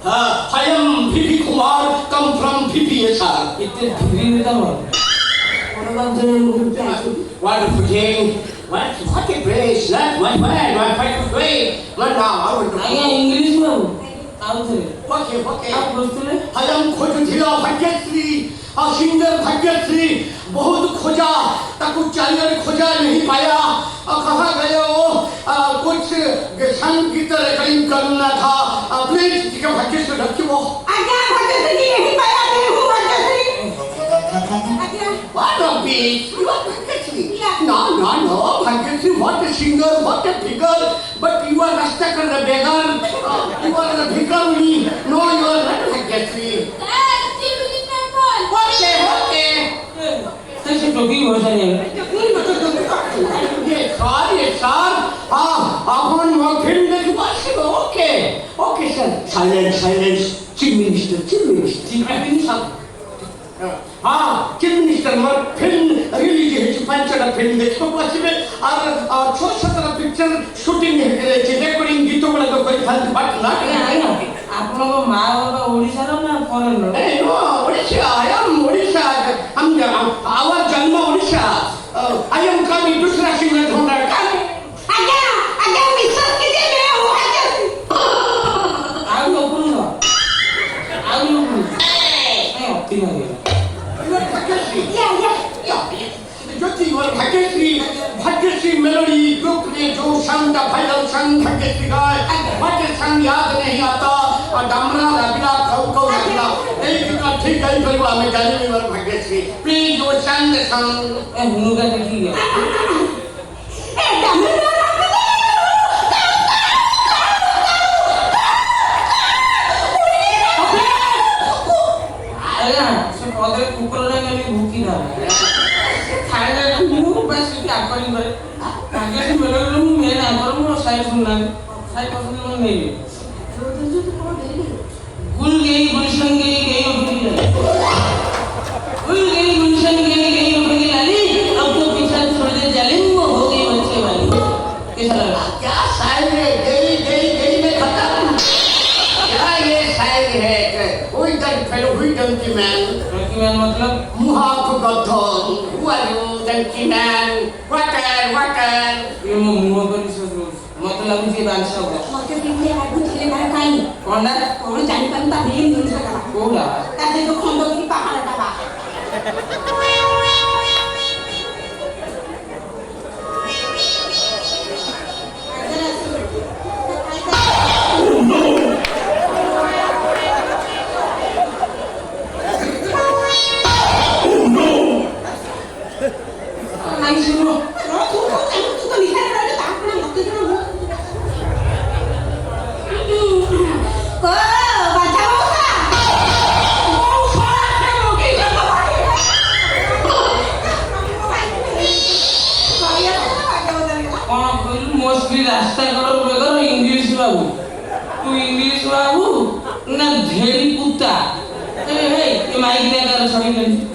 I am Vipi Kumar, come from VPSR. Wonderful king. What a praise, not my man, my fight to pray. But now I will English man. Okay. I am Khojutila Bhagyasri, a singer Bhagyasri. बहुत खोजा ताकू चाहिए खोजा नहीं पाया कहाँ गए वो कुछ संगीत रिकॉर्डिंग करना था अपने जी का भाग्य से रखी वो आज्ञा भाग्य से नहीं पाया नहीं हूँ भाग्य से what a beast you are Bhagyasri no Bhagyasri what a singer what a figure but you are Rastakar the beggar you are the bhikaruni no you are not Bhagyasri okay कैसे टोकी हो जाए ये सर अपन मौखिन में बात okay sir silence chief minister chief minister मर film release है पंचड़ा film देखो बसबे और 6-17 पिक्चर शूटिंग रेकॉर्डिंग गीतों वाला तो कोई फालतू बात ना आपन को मां बाबा ओडिसा रो ना फॉरेन रो ए no Odisha I am Odisha हम आवर जन्म Odisha I am coming to singer ढूंढा आज्ञा मिक्सर के दे मैं हूँ आज्ञा आउ लोपुन ए तीन आ गया भाग्यश्री मेलोडी ग्रुप ने जो संग का फाइनल संग भाग्यश्री गाए भाग्य संग याद नहीं आता और दामना रबिला कौ रबिला एक का ठीक है तो हमें जाने में मर भाग्यश्री प्लीज वो संग ए मुंगा देखी गया ए दामना अरे से पदरे कुकुर रे मेरी भूखी ना खाइले मु बस क्या करी करे आगे से मेरे मु मैं ना करूं मु साइड सुनना साइड पसंद नहीं नहीं है who is that fellow who is donkey man donkey man मतलब मुहाफ गद्धर who are you donkey man water ये मो मुंह पर विश्वास करो मतलब मुझे बांचा होगा ମୋତେ ଟିକେ ଲାଗୁଥିଲେ ନା କାଇଁ कौन ना କଣ ଜାଣିପାରୁନି ତା ଭିଡି ଜିନିଷ ଟା कोला ତା ସେ ଯୋଉ ଖଣ୍ଡଗିରି ପାହାଡ଼ଟା ବା नहीं सुनो ତୁ ତ ନିହାତି ରହିଲେ ତାପରେ ମୋତେ ଜଣ ଓ ବାଜା कौन कहलु मोस्टली रास्ता कड़र बेगर इंग्लिश बाबू तू इंग्लिश बाबू ना धेरी कुत्ता ए हे ये माइक दे कर छड़ी कर